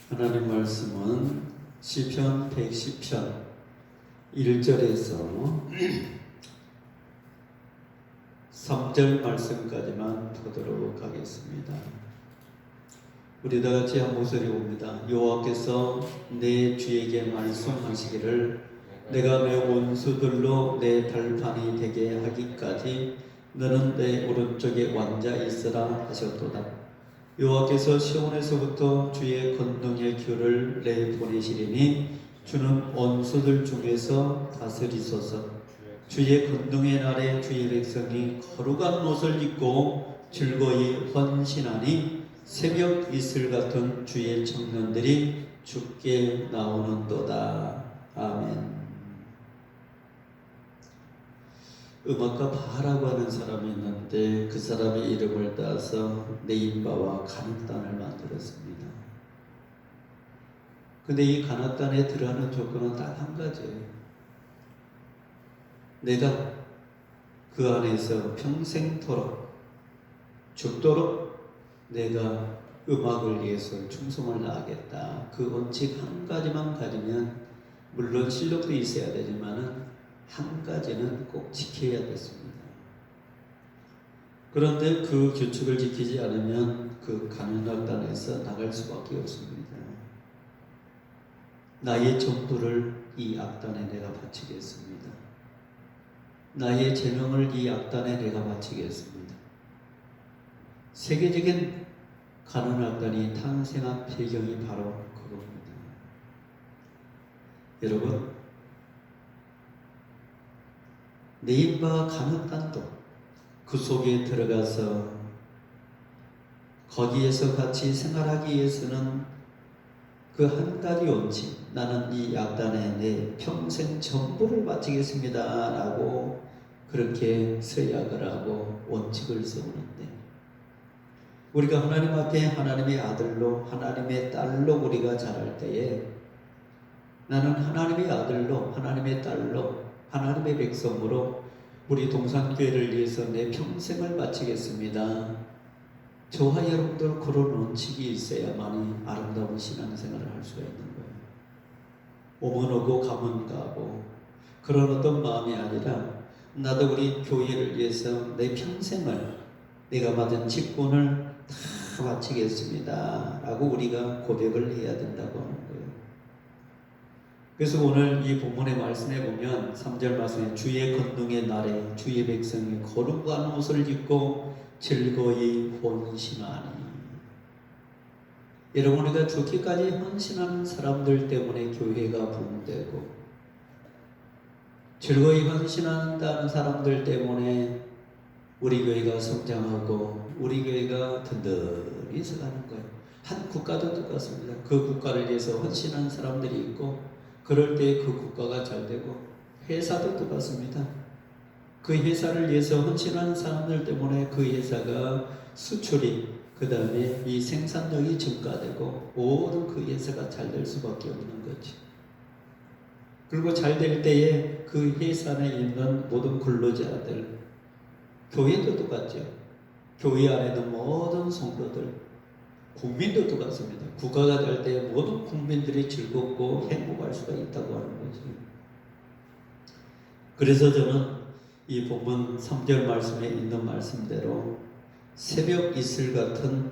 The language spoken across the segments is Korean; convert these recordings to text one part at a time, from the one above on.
하나님 말씀은 시편 110편 1절에서 3절 말씀까지만 보도록 하겠습니다. 우리 다 같이 한 목소리 봅니다. 여호와께서 내 주에게 말씀하시기를 내가 내 원수들로 내 발판이 되게 하기까지 너는 내 오른쪽에 앉아 있으라 하셨도다. 여호와께서 시온에서부터 주의 권능의 규를 내보내시리니 주는 원수들 중에서 다스리소서. 주의 권능의 날에 주의 백성이 거룩한 옷을 입고 즐거이 헌신하니 새벽 이슬 같은 주의 청년들이 주께 나오는도다. 아멘. 음악가 바라고 하는 사람이 있는데 그 사람의 이름을 따서 네임바와 가나단을 만들었습니다. 근데 이 가나단에 들어가는 조건은 딱 한 가지예요. 내가 그 안에서 평생토록 죽도록 내가 음악을 위해서 충성을 다하겠다. 그 원칙 한 가지만 가지면 물론 실력도 있어야 되지만은 한 가지는 꼭 지켜야 됐습니다. 그런데 그 규칙을 지키지 않으면 그 가난악단에서 나갈 수밖에 없습니다. 나의 전부를 이 악단에 내가 바치겠습니다. 나의 제명을 이 악단에 내가 바치겠습니다. 세계적인 가난악단이 탄생한 배경이 바로 그겁니다. 여러분, 네임바와 가나단도 그 속에 들어가서 거기에서 같이 생활하기 위해서는 그 한 가지 원칙, 나는 이 악단에 내 평생 전부를 바치겠습니다 라고 그렇게 서약을 하고 원칙을 세우는데, 우리가 하나님 앞에 하나님의 아들로 하나님의 딸로 우리가 자랄 때에 나는 하나님의 아들로 하나님의 딸로 하나님의 백성으로 우리 동산교회를 위해서 내 평생을 바치겠습니다. 저와 여러분들 그런 원칙이 있어야만이 아름다운 신앙생활을 할 수가 있는 거예요. 오면 오고 가면 가고 그런 어떤 마음이 아니라 나도 우리 교회를 위해서 내 평생을 내가 받은 직분을 다 바치겠습니다 라고 우리가 고백을 해야 된다고 하는 거예요. 그래서 오늘 이 본문의 말씀에 보면 3절 말씀에 주의 권능의 날에 주의 백성이 거룩한 옷을 입고 즐거이 헌신하니. 여러분, 우리가 죽기까지 헌신하는 사람들 때문에 교회가 부흥되고 즐거이 헌신한다는 사람들 때문에 우리 교회가 성장하고 우리 교회가 든든히 서가는 거예요. 한 국가도 똑같습니다. 그 국가를 위해서 헌신하는 사람들이 있고 그럴 때 그 국가가 잘 되고, 회사도 똑같습니다. 그 회사를 위해서 헌신하는 사람들 때문에 그 회사가 수출이, 그 다음에 이 생산력이 증가되고 모든 그 회사가 잘 될 수밖에 없는 거지. 그리고 잘 될 때에 그 회사 안에 있는 모든 근로자들, 교회도 똑같죠. 교회 안에 있는 모든 성도들, 국민도 똑같습니다. 국가가 될 때 모든 국민들이 즐겁고 행복할 수가 있다고 하는 거죠. 그래서 저는 이 본문 3절 말씀에 있는 말씀대로 새벽 이슬 같은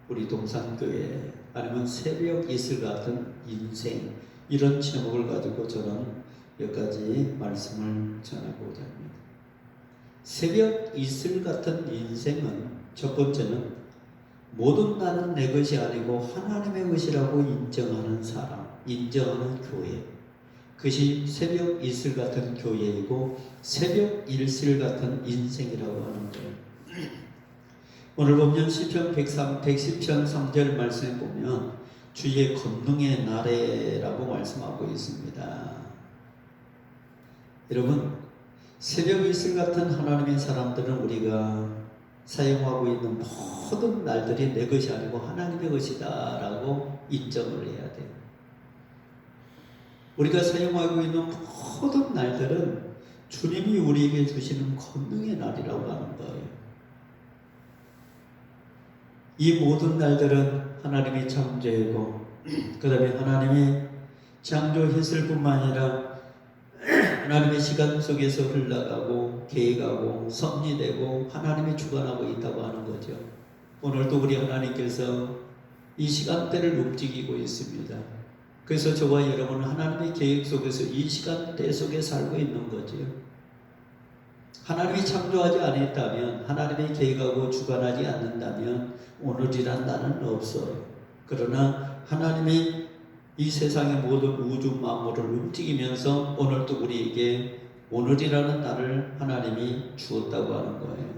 우리 동산교회, 아니면 새벽 이슬 같은 인생, 이런 제목을 가지고 저는 몇 가지 말씀을 전하고자 합니다. 새벽 이슬 같은 인생은 첫 번째는 모든 나는 내 것이 아니고 하나님의 것이라고 인정하는 사람, 인정하는 교회, 그것이 새벽 이슬 같은 교회이고 새벽 이슬 같은 인생이라고 하는 거예요. 오늘 보면 시편 110편 3절 말씀에 보면 주의 권능의 날에라고 말씀하고 있습니다. 여러분, 새벽 이슬 같은 하나님의 사람들은 우리가 사용하고 있는 모든 날들이 내 것이 아니고 하나님의 것이다 라고 인정을 해야 돼요. 우리가 사용하고 있는 모든 날들은 주님이 우리에게 주시는 권능의 날이라고 하는 거예요. 이 모든 날들은 하나님이 창조했고 그 다음에 하나님이 창조했을 뿐만 아니라 하나님의 시간 속에서 흘러가고 계획하고 섭리되고 하나님이 주관하고 있다고 하는 거죠. 오늘도 우리 하나님께서 이 시간대를 움직이고 있습니다. 그래서 저와 여러분은 하나님의 계획 속에서 이 시간대 속에 살고 있는 거죠. 하나님이 창조하지 않았다면, 하나님이 계획하고 주관하지 않는다면 오늘이란 날은 없어요. 그러나 하나님이 이 세상의 모든 우주 만물을 움직이면서 오늘도 우리에게 오늘이라는 날을 하나님이 주었다고 하는 거예요.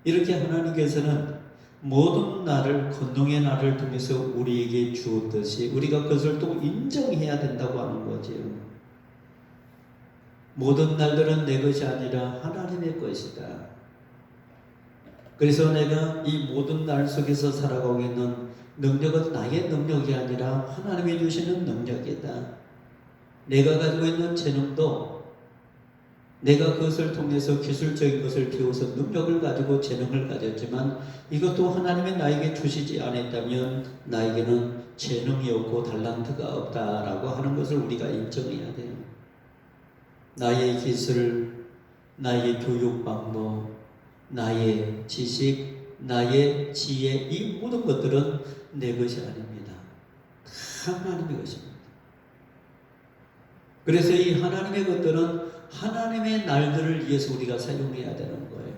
이렇게 하나님께서는 모든 날을 권능의 날을 통해서 우리에게 주었듯이 우리가 그것을 또 인정해야 된다고 하는 거죠. 모든 날들은 내 것이 아니라 하나님의 것이다. 그래서 내가 이 모든 날 속에서 살아가고 있는 능력은 나의 능력이 아니라 하나님이 주시는 능력이다. 내가 가지고 있는 재능도 내가 그것을 통해서 기술적인 것을 배워서 능력을 가지고 재능을 가졌지만 이것도 하나님이 나에게 주시지 않았다면 나에게는 재능이 없고 달란트가 없다라고 하는 것을 우리가 인정해야 돼요. 나의 기술, 나의 교육 방법, 나의 지식, 나의 지혜, 이 모든 것들은 내 것이 아닙니다. 하나님의 것입니다. 그래서 이 하나님의 것들은 하나님의 날들을 위해서 우리가 사용해야 되는 거예요.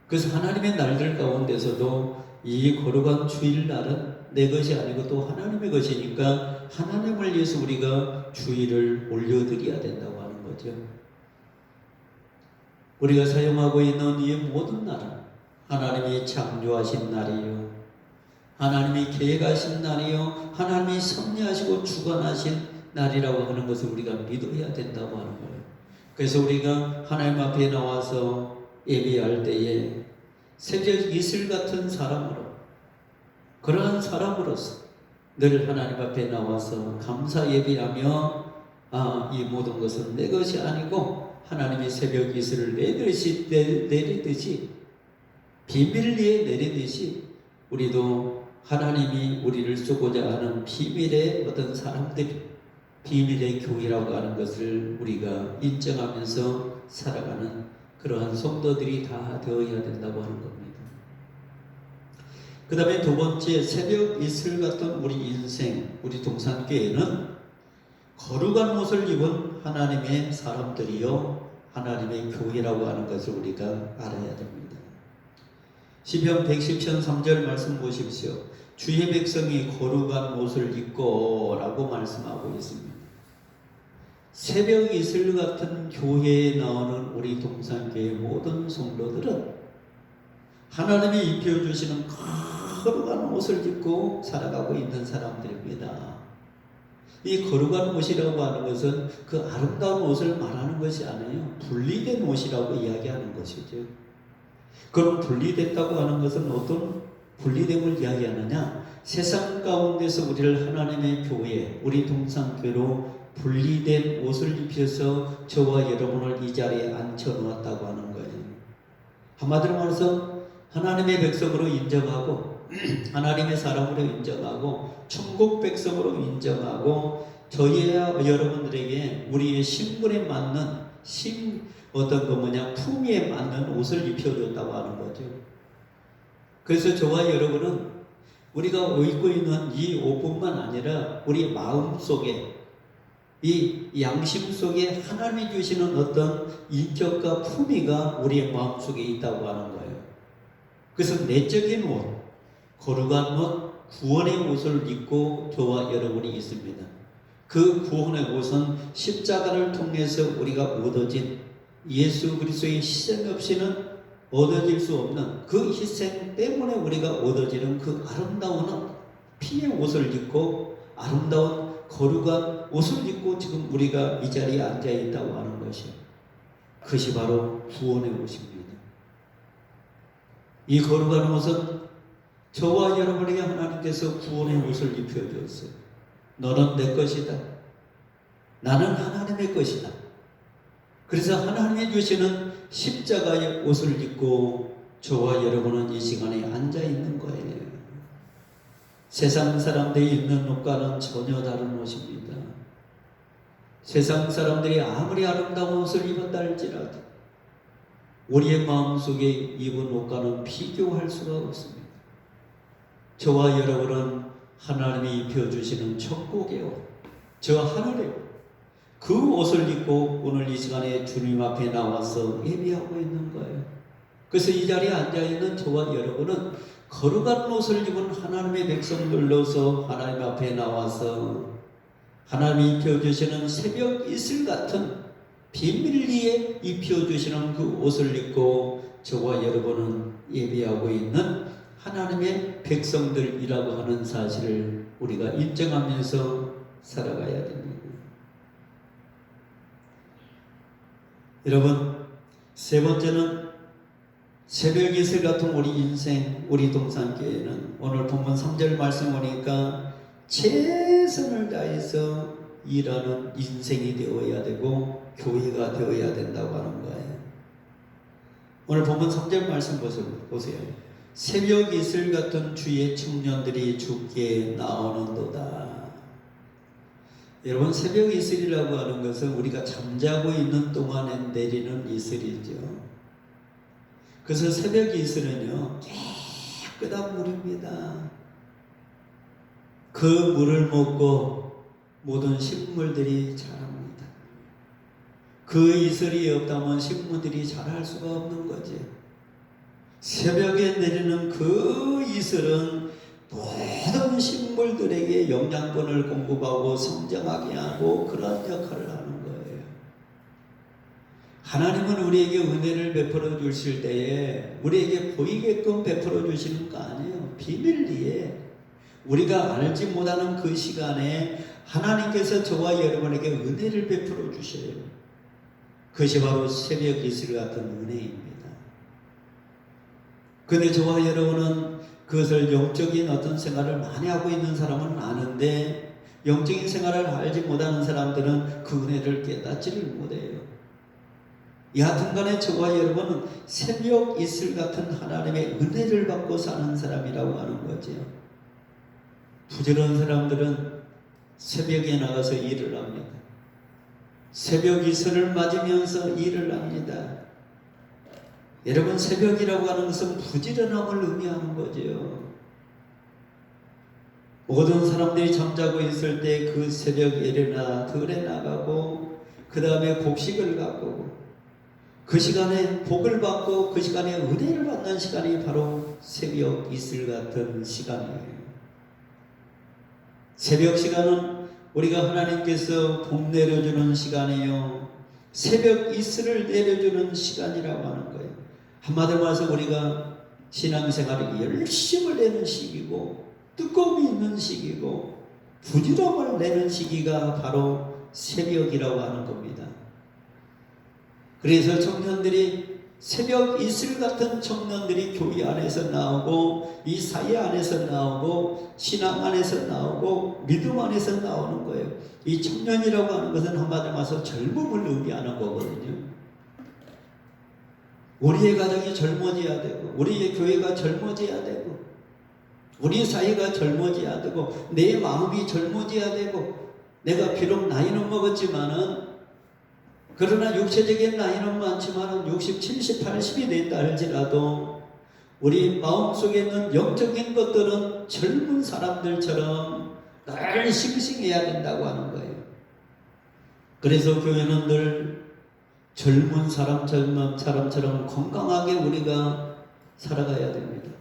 그래서 하나님의 날들 가운데서도 이 거룩한 주일날은 내 것이 아니고 또 하나님의 것이니까 하나님을 위해서 우리가 주일을 올려드려야 된다고 하는 거죠. 우리가 사용하고 있는 이 모든 날은 하나님이 창조하신 날이요, 하나님이 계획하신 날이요, 하나님이 섭리하시고 주관하신 날이라고 하는 것을 우리가 믿어야 된다고 하는 거예요. 그래서 우리가 하나님 앞에 나와서 예배할 때에 새벽 이슬 같은 사람으로, 그러한 사람으로서 늘 하나님 앞에 나와서 감사 예배하며 이 모든 것은 내 것이 아니고 하나님이 새벽 이슬을 내리듯이 비밀리에 내리듯이 우리도 하나님이 우리를 쓰고자 하는 비밀의 어떤 사람들이 비밀의 교회라고 하는 것을 우리가 인정하면서 살아가는 그러한 성도들이 다 되어야 된다고 하는 겁니다. 그 다음에 두 번째, 새벽 이슬 같은 우리 인생, 우리 동산교회는 거룩한 옷을 입은 하나님의 사람들이요, 하나님의 교회라고 하는 것을 우리가 알아야 됩니다. 시편 110편 3절 말씀 보십시오. 주의 백성이 거룩한 옷을 입고 라고 말씀하고 있습니다. 새벽 이슬 같은 교회에 나오는 우리 동산교회 모든 성도들은 하나님이 입혀주시는 거룩한 옷을 입고 살아가고 있는 사람들입니다. 이 거룩한 옷이라고 하는 것은 그 아름다운 옷을 말하는 것이 아니에요. 분리된 옷이라고 이야기하는 것이죠. 그럼 분리됐다고 하는 것은 어떤 분리됨을 이야기하느냐? 세상 가운데서 우리를 하나님의 교회, 우리 동산교회로 분리된 옷을 입혀서 저와 여러분을 이 자리에 앉혀놓았다고 하는 거예요. 한마디로 말해서 하나님의 백성으로 인정하고 하나님의 사람으로 인정하고 천국 백성으로 인정하고 저희와 여러분들에게 우리의 신분에 맞는 품위에 맞는 옷을 입혀줬다고 하는 거죠. 그래서 저와 여러분은 우리가 입고 있는 이 옷뿐만 아니라 우리 마음 속에 이 양심 속에 하나님이 주시는 어떤 인격과 품위가 우리의 마음 속에 있다고 하는 거예요. 그래서 내적인 옷, 거룩한 옷, 구원의 옷을 입고 저와 여러분이 있습니다. 그 구원의 옷은 십자가를 통해서 우리가 얻어진 예수 그리스도의 희생 없이는 얻어질 수 없는 그 희생 때문에 우리가 얻어지는 그 아름다운 피의 옷을 입고 아름다운 거룩한 옷을 입고 지금 우리가 이 자리에 앉아 있다고 하는 것이, 그것이 바로 구원의 옷입니다. 이 거룩한 옷은 저와 여러분에게 하나님께서 구원의 옷을 입혀주었어요. 너는 내 것이다. 나는 하나님의 것이다. 그래서 하나님이 주시는 십자가의 옷을 입고 저와 여러분은 이 시간에 앉아 있는 거예요. 세상 사람들이 입는 옷과는 전혀 다른 옷입니다. 세상 사람들이 아무리 아름다운 옷을 입었다 할지라도 우리의 마음속에 입은 옷과는 비교할 수가 없습니다. 저와 여러분은 하나님이 입혀주시는 천국의 옷, 저 하늘의 옷, 그 옷을 입고 오늘 이 시간에 주님 앞에 나와서 예배하고 있는 거예요. 그래서 이 자리에 앉아있는 저와 여러분은 거룩한 옷을 입은 하나님의 백성들로서 하나님 앞에 나와서 하나님이 입혀주시는 새벽 이슬 같은 비밀리에 입혀주시는 그 옷을 입고 저와 여러분은 예배하고 있는 하나님의 백성들이라고 하는 사실을 우리가 인정하면서 살아가야 됩니다. 여러분, 세 번째는 새벽 이슬 같은 우리 인생, 우리 동산교회는 오늘 본문 3절 말씀 보니까 최선을 다해서 일하는 인생이 되어야 되고 교회가 되어야 된다고 하는 거예요. 오늘 본문 3절 말씀 보세요. 새벽 이슬 같은 주의 청년들이 주께 나오는도다. 여러분, 새벽 이슬이라고 하는 것은 우리가 잠자고 있는 동안에 내리는 이슬이죠. 그래서 새벽 이슬은요, 깨끗한 물입니다. 그 물을 먹고 모든 식물들이 자랍니다. 그 이슬이 없다면 식물들이 자랄 수가 없는 거죠. 새벽에 내리는 그 이슬은 모든 식물들에게 영양분을 공급하고 성장하게 하고 그런 역할을 하는 거예요. 하나님은 우리에게 은혜를 베풀어 주실 때에 우리에게 보이게끔 베풀어 주시는 거 아니에요. 비밀리에 우리가 알지 못하는 그 시간에 하나님께서 저와 여러분에게 은혜를 베풀어 주셔요. 그것이 바로 새벽 이슬 같은 은혜입니다. 그런데 저와 여러분은 그것을 영적인 어떤 생활을 많이 하고 있는 사람은 아는데 영적인 생활을 알지 못하는 사람들은 그 은혜를 깨닫지를 못해요. 여하튼간에 저와 여러분은 새벽 이슬 같은 하나님의 은혜를 받고 사는 사람이라고 하는 거죠. 부지런한 사람들은 새벽에 나가서 일을 합니다. 새벽 이슬을 맞으면서 일을 합니다. 여러분, 새벽이라고 하는 것은 부지런함을 의미하는 거죠. 모든 사람들이 잠자고 있을 때 그 새벽 일어나 들에 나가고 그 다음에 곡식을 가꾸고 그 시간에 복을 받고 그 시간에 은혜를 받는 시간이 바로 새벽 이슬 같은 시간이에요. 새벽 시간은 우리가 하나님께서 복 내려주는 시간이요, 새벽 이슬을 내려주는 시간이라고 하는 거예요. 한마디로 말해서 우리가 신앙생활에 열심을 내는 시기고 뜨거움이 있는 시기고 부지런함을 내는 시기가 바로 새벽이라고 하는 겁니다. 그래서 청년들이 새벽 이슬 같은 청년들이 교회 안에서 나오고 이 사회 안에서 나오고 신앙 안에서 나오고 믿음 안에서 나오는 거예요. 이 청년이라고 하는 것은 한마디로 말해서 젊음을 의미하는 거거든요. 우리의 가정이 젊어져야 되고 우리의 교회가 젊어져야 되고 우리 사회가 젊어져야 되고 내 마음이 젊어져야 되고 내가 비록 나이는 먹었지만은 그러나 육체적인 나이는 많지만은 60, 70, 80이 됐다 할지라도 우리 마음속에 있는 영적인 것들은 젊은 사람들처럼 늘 싱싱해야 된다고 하는 거예요. 그래서 교회는 늘 젊은 사람처럼 건강하게 우리가 살아가야 됩니다.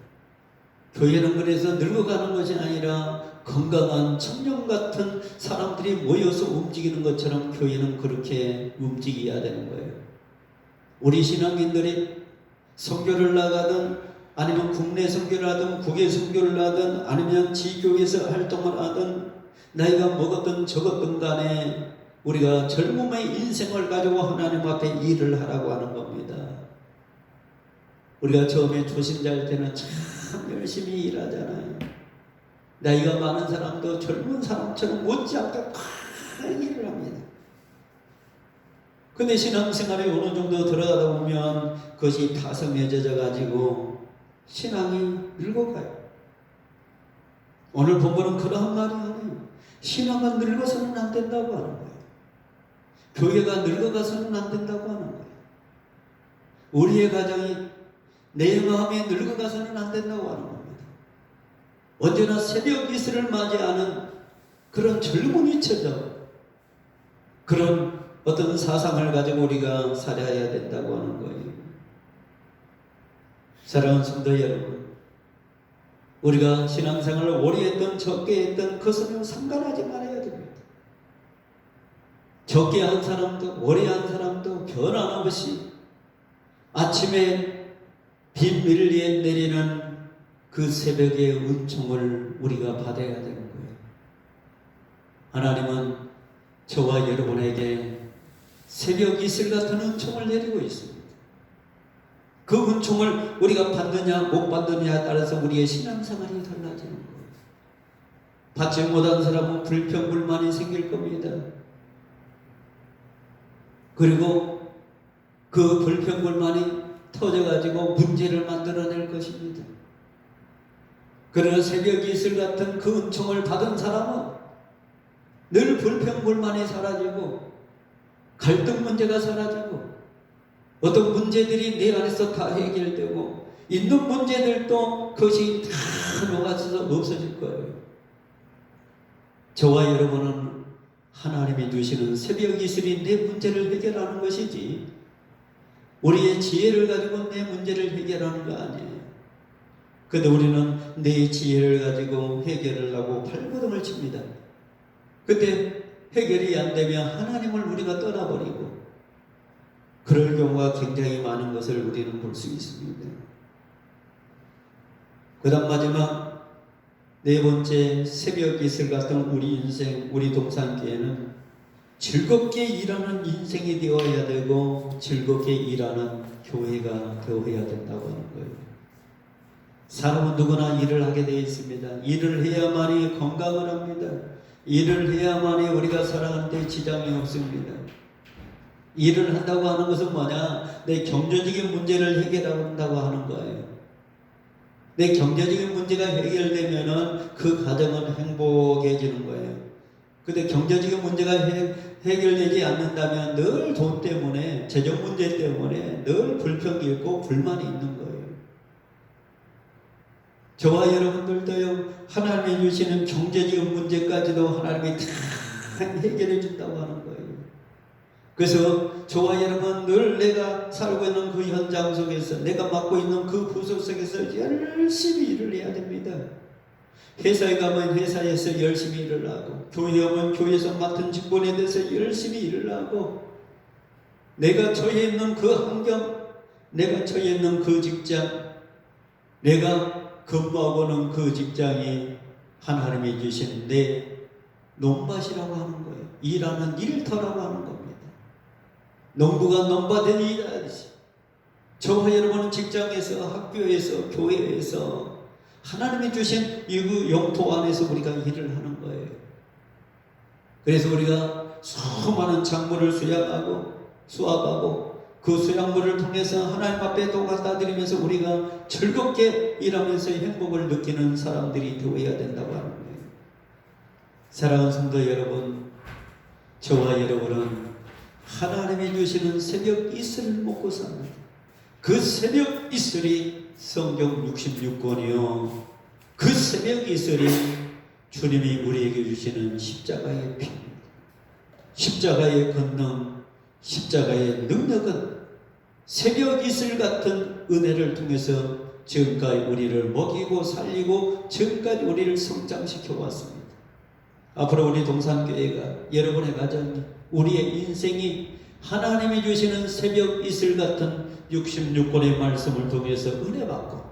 교회는 그래서 늙어가는 것이 아니라 건강한 청년 같은 사람들이 모여서 움직이는 것처럼 교회는 그렇게 움직여야 되는 거예요. 우리 신앙인들이 선교를 나가든 아니면 국내 선교를 하든 국외 선교를 하든 아니면 지교에서 활동을 하든 나이가 먹었든 적었든 간에 우리가 젊음의 인생을 가지고 하나님 앞에 일을 하라고 하는 겁니다. 우리가 처음에 초신자일 때는 참 열심히 일하잖아요. 나이가 많은 사람도 젊은 사람처럼 못지않게 막 일을 합니다. 근데 신앙생활에 어느 정도 들어가다 보면 그것이 타성해져 가지고 신앙이 늙어가요. 오늘 본문은 그러한 말이 아니에요. 신앙은 늙어서는 안 된다고 하는 거예요. 교회가 늙어가서는 안 된다고 하는 거예요. 우리의 가정이, 내 마음이 늙어가서는 안 된다고 하는 겁니다. 언제나 새벽 이슬을 맞이하는 그런 젊은이처럼 그런 어떤 사상을 가지고 우리가 살아야 된다고 하는 거예요. 사랑하는 성도 여러분, 우리가 신앙생활을 오래 했든 적게 했든 그것은 상관하지 말아야 됩니다. 적게 한 사람도 오래 한 사람도 변함없이 아침에 빗밀리에 내리는 그 새벽의 은총을 우리가 받아야 되는 거예요. 하나님은 저와 여러분에게 새벽 이슬 같은 은총을 내리고 있습니다. 그 은총을 우리가 받느냐 못 받느냐에 따라서 우리의 신앙생활이 달라지는 거예요. 받지 못한 사람은 불평불만이 생길 겁니다. 그리고 그 불평불만이 터져가지고 문제를 만들어낼 것입니다. 그러나 새벽 이슬 같은 그 은총을 받은 사람은 늘 불평불만이 사라지고 갈등 문제가 사라지고 어떤 문제들이 내 안에서 다 해결되고 있는 문제들도 그것이 다 녹아서 없어질 거예요. 저와 여러분은 하나님이 주시는 새벽 이슬이 내 문제를 해결하는 것이지 우리의 지혜를 가지고 내 문제를 해결하는 거 아니에요. 근데 우리는 내 지혜를 가지고 해결을 하고 발버둥을 칩니다. 그때 해결이 안 되면 하나님을 우리가 떠나버리고 그럴 경우가 굉장히 많은 것을 우리는 볼 수 있습니다. 그 다음 마지막 네 번째 새벽 이슬 같은 우리 인생, 우리 동산교회는 즐겁게 일하는 인생이 되어야 되고 즐겁게 일하는 교회가 되어야 된다고 하는 거예요. 사람은 누구나 일을 하게 되어 있습니다. 일을 해야만이 건강을 합니다. 일을 해야만이 우리가 살아가는 데 지장이 없습니다. 일을 한다고 하는 것은 뭐냐? 내 경제적인 문제를 해결한다고 하는 거예요. 내 경제적인 문제가 해결되면은 그 가정은 행복해지는 거예요. 근데 경제적인 문제가 해결되지 않는다면 늘 돈 때문에, 재정 문제 때문에 늘 불평이 있고 불만이 있는 거예요. 저와 여러분들도요, 하나님이 주시는 경제적인 문제까지도 하나님이 다 해결해 준다고 하는 거예요. 그래서 저와 여러분 늘 내가 살고 있는 그 현장 속에서, 내가 맡고 있는 그 부서 속에서 열심히 일을 해야 됩니다. 회사에 가면 회사에서 열심히 일을 하고, 교회에 오면 교회에서 맡은 직분에 대해서 열심히 일을 하고, 내가 처해 있는 그 환경, 내가 처해 있는 그 직장, 내가 근무하고는 그 직장이 하나님이 주신 내 논밭이라고 하는 거예요. 일하는 일터라고 하는 겁니다. 농부가 논밭에 일하듯이 저와 여러분은 직장에서, 학교에서, 교회에서 하나님이 주신 이 영토 안에서 우리가 일을 하는 거예요. 그래서 우리가 수많은 작물을 수확하고 그 수확물을 통해서 하나님 앞에 또 갖다 드리면서 우리가 즐겁게 일하면서 행복을 느끼는 사람들이 되어야 된다고 하는 거예요. 사랑하는 성도 여러분, 저와 여러분은 하나님이 주시는 새벽 이슬을 먹고 삽니다. 그 새벽 이슬이 성경 66권이요. 그 새벽 이슬이 주님이 우리에게 주시는 십자가의 피입니다. 십자가의 권능, 십자가의 능력은 새벽 이슬 같은 은혜를 통해서 지금까지 우리를 먹이고 살리고 지금까지 우리를 성장시켜 왔습니다. 앞으로 우리 동산교회가, 여러분의 가정이, 우리의 인생이 하나님이 주시는 새벽 이슬 같은 66권의 말씀을 통해서 은혜 받고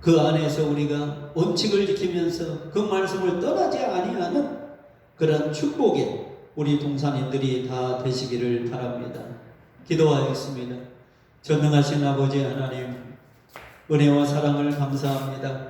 그 안에서 우리가 원칙을 지키면서 그 말씀을 떠나지 아니하는 그런 축복의 우리 동산인들이 다 되시기를 바랍니다. 기도하겠습니다. 전능하신 아버지 하나님, 은혜와 사랑을 감사합니다.